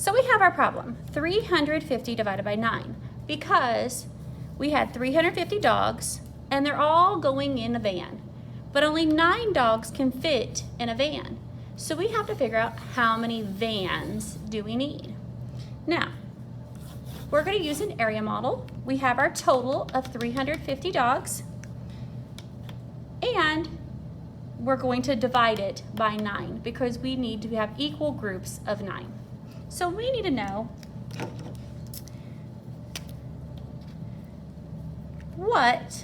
So we have our problem, 350 divided by 9, because we had 350 dogs and they're all going in a van, but only 9 dogs can fit in a van. So we have to figure out how many vans do we need. Now, we're going to use an area model. We have our total of 350 dogs, and we're going to divide it by 9 because we need to have equal groups of 9. So we need to know what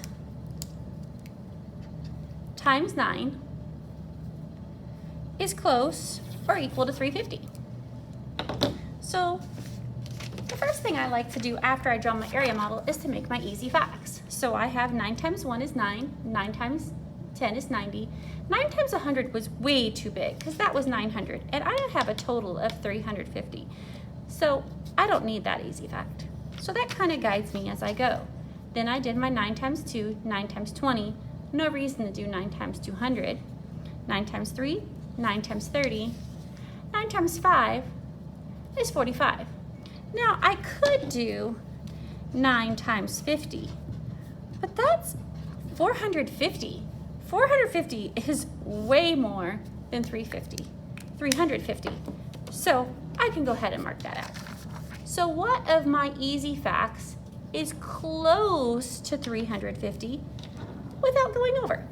times 9 is close or equal to 350. So the first thing I like to do after I draw my area model is to make my easy facts. So I have 9 times 1 is 9, 9 times 10 is 90. 9 times 100 was way too big because that was 900, and I have a total of 350. So I don't need that easy fact. So that kind of guides me as I go. Then I did my 9 times 2, 9 times 20. No reason to do 9 times 200. 9 times 3, 9 times 30. 9 times 5 is 45. Now I could do 9 times 50, but that's 450. 450 is way more than 350. So I can go ahead and mark that out. So what of my easy facts is close to 350 without going over?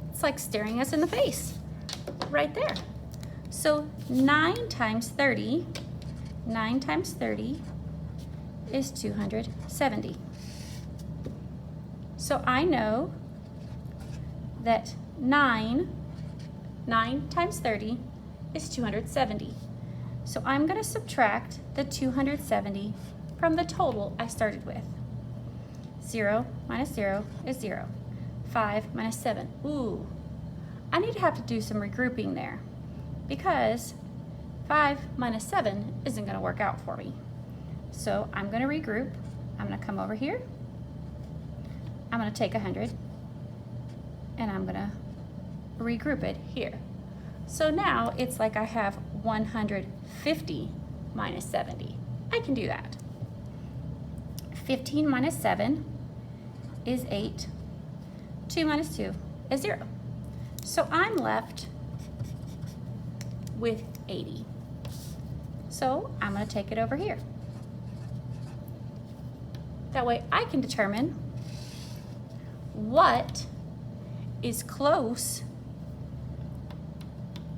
It's like staring us in the face right there. So 9 times 30 is 270. So I know that 9 times 30 is 270. So I'm going to subtract the 270 from the total I started with. 0 minus 0 is 0. 5 minus 7. Ooh, I need to have to do some regrouping there because 5 minus 7 isn't going to work out for me. So I'm going to regroup. I'm going to come over here. I'm going to take 100 and I'm going to regroup it here. So now it's like I have 150 minus 70. I can do that. 15 minus 7 is 8. 2 minus 2 is 0. So I'm left with 80. So I'm going to take it over here. That way I can determine what is close.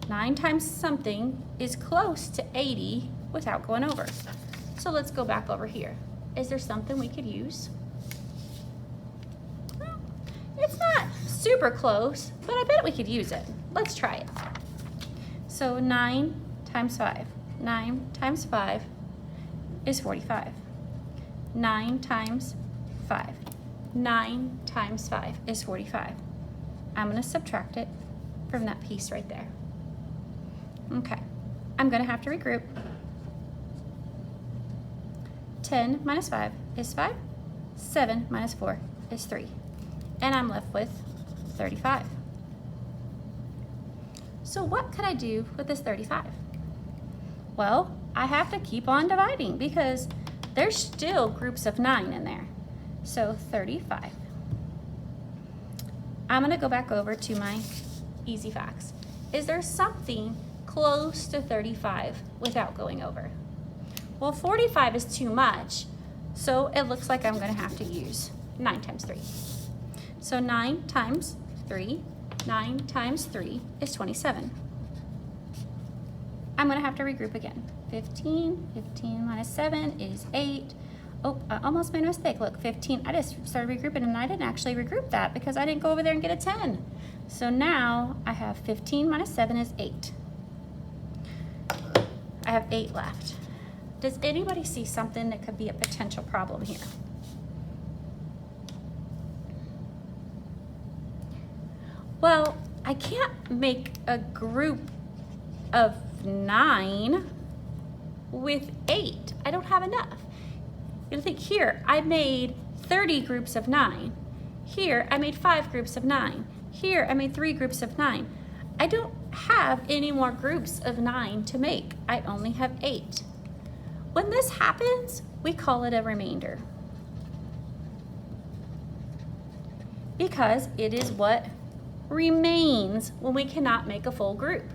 9 times something is close to 80 without going over. So let's go back over here. Is there something we could use? Well, it's not super close, but I bet we could use it. Let's try it. So 9 times 5. 9 times 5 is 45. 9 times 5. 9 times 5 is 45. I'm going to subtract it from that piece right there. Okay, I'm going to have to regroup. 10 minus 5 is 5. 7 minus 4 is 3. And I'm left with 35. So what could I do with this 35? Well, I have to keep on dividing because there's still groups of 9 in there. So 35. I'm going to go back over to my easy facts. Is there something close to 35 without going over? Well, 45 is too much, so it looks like I'm going to have to use 9 times 3. So 9 times 3, 9 times 3 is 27. I'm going to have to regroup again. 15 minus 7 is 8. Oh, I almost made a mistake. Look, 15, I just started regrouping and I didn't actually regroup that because I didn't go over there and get a 10. So now I have 15 minus 7 is 8. I have 8 left. Does anybody see something that could be a potential problem here? Well, I can't make a group of 9 with 8. I don't have enough. You think here, I made 30 groups of 9. Here, I made 5 groups of 9. Here, I made 3 groups of 9. I don't have any more groups of 9 to make. I only have 8. When this happens, we call it a remainder, because it is what remains when we cannot make a full group.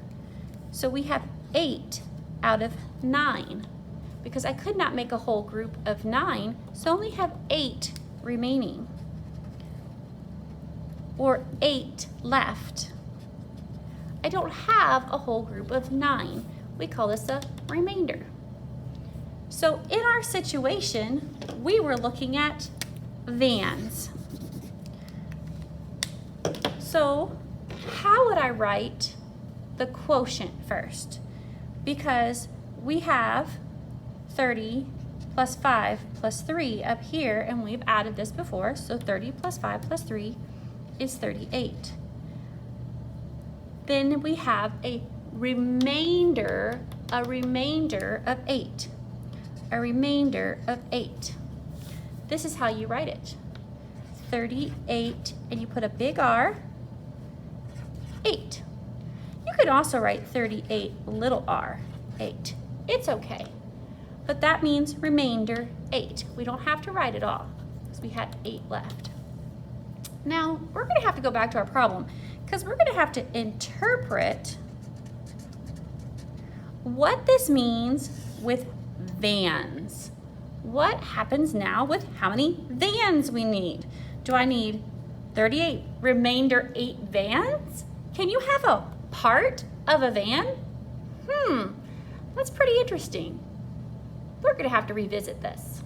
So we have 8 out of 9, because I could not make a whole group of 9, so I only have 8 remaining, or 8 left. I don't have a whole group of 9. We call this a remainder. So in our situation, we were looking at vans. So how would I write the quotient first? Because we have 30 plus 5 plus 3 up here, and we've added this before, so 30 plus 5 plus 3 is 38. Then we have a remainder of 8. A remainder of 8. This is how you write it. 38, and you put a big R, 8. You could also write 38 little r, 8. It's okay. But that means remainder 8. We don't have to write it all, because we had 8 left. Now, we're going to have to go back to our problem, because we're going to have to interpret what this means with vans. What happens now with how many vans we need? Do I need 38 remainder 8 vans? Can you have a part of a van? That's pretty interesting. We're going to have to revisit this.